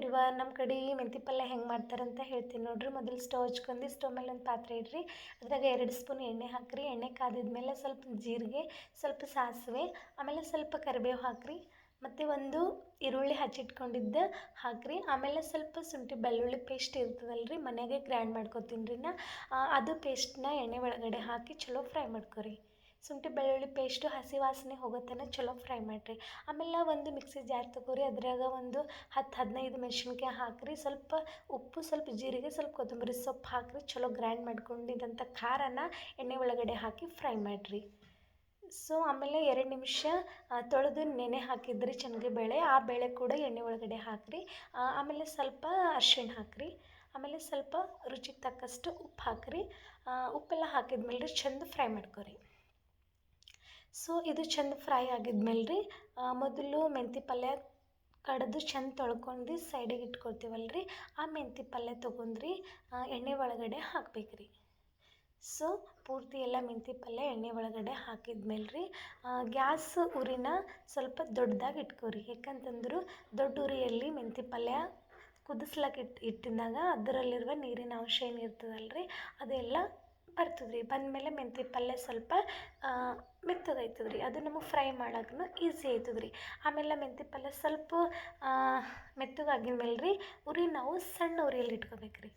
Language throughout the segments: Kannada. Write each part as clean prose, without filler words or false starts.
ಎವ್ರಿವನ್, ನಮ್ಮ ಕಡೆ ಮೆಂತಿ ಪಲ್ಯ ಹೆಂಗೆ ಮಾಡ್ತಾರಂತ ಹೇಳ್ತೀನಿ ನೋಡ್ರಿ. ಮೊದಲು ಸ್ಟವ್ ಹಚ್ಕೊಂಡು ಸ್ಟವ್ ಮೇಲೆ ಒಂದು ಪಾತ್ರೆ ಇಡ್ರಿ. ಅದ್ರಾಗ 2 ಸ್ಪೂನ್ ಎಣ್ಣೆ ಹಾಕ್ರಿ. ಎಣ್ಣೆ ಕಾದಿದ್ಮೇಲೆ ಸ್ವಲ್ಪ ಜೀರಿಗೆ, ಸ್ವಲ್ಪ ಸಾಸಿವೆ, ಆಮೇಲೆ ಸ್ವಲ್ಪ ಕರಿಬೇವು ಹಾಕ್ರಿ. ಮತ್ತು ಒಂದು ಈರುಳ್ಳಿ ಹಚ್ಚಿಟ್ಕೊಂಡಿದ್ದ ಹಾಕ್ರಿ. ಆಮೇಲೆ ಸ್ವಲ್ಪ ಶುಂಠಿ ಬೆಳ್ಳುಳ್ಳಿ ಪೇಸ್ಟ್ ಇರ್ತದಲ್ರಿ, ಮನೆಯಾಗೆ ಗ್ರೈಂಡ್ ಮಾಡ್ಕೊತೀನಿ ರೀ ನಾ. ಅದು ಪೇಸ್ಟ್ನ ಎಣ್ಣೆ ಒಳಗಡೆ ಹಾಕಿ ಚಲೋ ಫ್ರೈ ಮಾಡ್ಕೊರಿ. ಶುಂಠಿ ಬೆಳ್ಳುಳ್ಳಿ ಪೇಸ್ಟು ಹಸಿ ವಾಸನೆ ಹೋಗೋ ತನಕ ಚಲೋ ಫ್ರೈ ಮಾಡಿರಿ. ಆಮೇಲೆ ಒಂದು ಮಿಕ್ಸಿ ಜಾರ್ ತೊಗೊರಿ. ಅದ್ರಾಗ ಒಂದು 10-15 ಮೆಣಸಿನ್ಕಾಯಿ ಹಾಕಿರಿ. ಸ್ವಲ್ಪ ಉಪ್ಪು, ಸ್ವಲ್ಪ ಜೀರಿಗೆ, ಸ್ವಲ್ಪ ಕೊತ್ತಂಬರಿ ಸೊಪ್ಪು ಹಾಕಿರಿ. ಚಲೋ ಗ್ರೈಂಡ್ ಮಾಡ್ಕೊಂಡಿದ್ದಂಥ ಖಾರನ ಎಣ್ಣೆ ಒಳಗಡೆ ಹಾಕಿ ಫ್ರೈ ಮಾಡಿರಿ. ಸೊ ಆಮೇಲೆ 2 ನಿಮಿಷ ತೊಳೆದು ನೆನೆ ಹಾಕಿದ್ರಿ ಶನಗೆ ಬೇಳೆ. ಆ ಬೇಳೆ ಕೂಡ ಎಣ್ಣೆ ಒಳಗಡೆ ಹಾಕಿರಿ. ಆಮೇಲೆ ಸ್ವಲ್ಪ ಅರ್ಶಿಣ ಹಾಕಿರಿ. ಆಮೇಲೆ ಸ್ವಲ್ಪ ರುಚಿಗೆ ತಕ್ಕಷ್ಟು ಉಪ್ಪು ಹಾಕಿರಿ. ಉಪ್ಪೆಲ್ಲ ಹಾಕಿದ್ಮೇಲೆ ರೀ ಚೆಂದ ಫ್ರೈ ಮಾಡ್ಕೊರಿ. ಸೊ ಇದು ಚೆಂದ ಫ್ರೈ ಆಗಿದ್ಮೇಲೆ ರೀ ಮೊದಲು ಮೆಂತಿ ಪಲ್ಯ ಕಡ್ದು ಚೆಂದ ತೊಳ್ಕೊಂಡು ಸೈಡಿಗೆ ಇಟ್ಕೊಳ್ತೀವಲ್ರಿ, ಆ ಮೆಂತಿ ಪಲ್ಯ ತೊಗೊಂಡ್ರಿ ಎಣ್ಣೆ ಒಳಗಡೆ ಹಾಕ್ಬೇಕ್ರಿ. ಸೊ ಪೂರ್ತಿ ಎಲ್ಲ ಮೆಂತಿ ಪಲ್ಯ ಎಣ್ಣೆ ಒಳಗಡೆ ಹಾಕಿದ್ಮೇಲೆ ರೀ ಗ್ಯಾಸ್ ಉರಿನ ಸ್ವಲ್ಪ ದೊಡ್ಡದಾಗಿ ಇಟ್ಕೊರಿ. ಯಾಕಂತಂದ್ರೆ ದೊಡ್ಡ ಉರಿಯಲ್ಲಿ ಮೆಂತಿ ಪಲ್ಯ ಕುದಿಸ್ಲಾಕ ಇಟ್ಟಿದ್ದಾಗ ಅದರಲ್ಲಿರುವ ನೀರಿನ ಅಂಶ ಏನಿರ್ತದಲ್ರಿ ಅದೆಲ್ಲ ಬರ್ತದೆ ರೀ. ಬಂದಮೇಲೆ ಮೆಂತಿ ಪಲ್ಯ ಸ್ವಲ್ಪ ಮೆತ್ತಗಾಯ್ತದೆ ರೀ. ಅದು ನಮಗೆ ಫ್ರೈ ಮಾಡೋಕ್ಕೂ ಈಸಿ ಆಯ್ತದೆ ರೀ. ಆಮೇಲೆ ಮೆಂತಿ ಪಲ್ಯ ಸ್ವಲ್ಪ ಮೆತ್ತಗಾಗಿದ್ಮೇಲೆ ರೀ ಉರಿ ನಾವು ಸಣ್ಣ ಉರಿಯಲ್ಲಿ ಇಟ್ಕೋಬೇಕು ರೀ.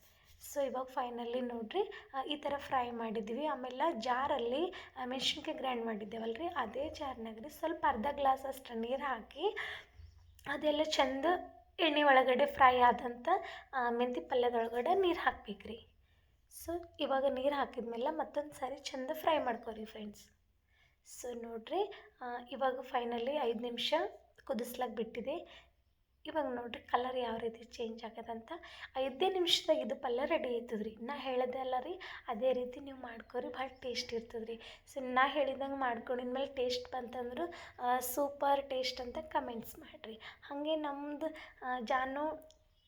ಸೊ ಇವಾಗ ಫೈನಲಿ ನೋಡಿರಿ ಈ ಥರ ಫ್ರೈ ಮಾಡಿದ್ವಿ. ಆಮೇಲೆ ಜಾರಲ್ಲಿ ಮೆಣಸಿನ್ಕಾಯಿ ಗ್ರೈಂಡ್ ಮಾಡಿದ್ದೇವಲ್ಲ ರೀ, ಅದೇ ಜಾರ್ನಾಗ ರೀ ಸ್ವಲ್ಪ ಅರ್ಧ ಗ್ಲಾಸ್ ಅಷ್ಟು ನೀರು ಹಾಕಿ ಅದೆಲ್ಲ ಚೆಂದ ಎಣ್ಣೆ ಒಳಗಡೆ ಫ್ರೈ ಆದಂಥ ಮೆಂತಿ ಪಲ್ಯದೊಳಗಡೆ ನೀರು ಹಾಕ್ಬೇಕು ರೀ. ಸೊ ಇವಾಗ ನೀರು ಹಾಕಿದ್ಮೇಲೆ ಮತ್ತೊಂದು ಸಾರಿ ಚೆಂದ ಫ್ರೈ ಮಾಡ್ಕೊರಿ ಫ್ರೆಂಡ್ಸ್. ಸೊ ನೋಡಿರಿ ಇವಾಗ ಫೈನಲಿ 5 ನಿಮಿಷ ಕುದಿಸ್ಲಾಕ ಬಿಟ್ಟಿದೆ. ಇವಾಗ ನೋಡಿರಿ ಕಲರ್ ಯಾವ ರೀತಿ ಚೇಂಜ್ ಆಗದಂತ. 5 ನಿಮಿಷದಾಗ ಇದು ಪಲ್ಯ ರೆಡಿ ಆಯ್ತದೆ ರೀ. ನಾ ಹೇಳಿದೆ ಅಲ್ಲ ರೀ, ಅದೇ ರೀತಿ ನೀವು ಮಾಡ್ಕೊರಿ, ಭಾಳ ಟೇಸ್ಟ್ ಇರ್ತದೆ ರೀ. ಸೊ ನಾ ಹೇಳಿದಂಗೆ ಮಾಡ್ಕೊಂಡಿದ್ಮೇಲೆ ಟೇಸ್ಟ್ ಬಂತಂದ್ರೆ ಸೂಪರ್ ಟೇಸ್ಟ್ ಅಂತ ಕಮೆಂಟ್ಸ್ ಮಾಡಿರಿ. ಹಾಗೆ ನಮ್ಮದು ಜಾನು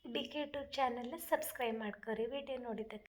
DK ಯೂಟ್ಯೂಬ್ ಚಾನಲ್ನ ಸಬ್ಸ್ಕ್ರೈಬ್ ಮಾಡ್ಕೊರಿ ವಿಡಿಯೋ ನೋಡಿದ್ದಕ್ಕೆ.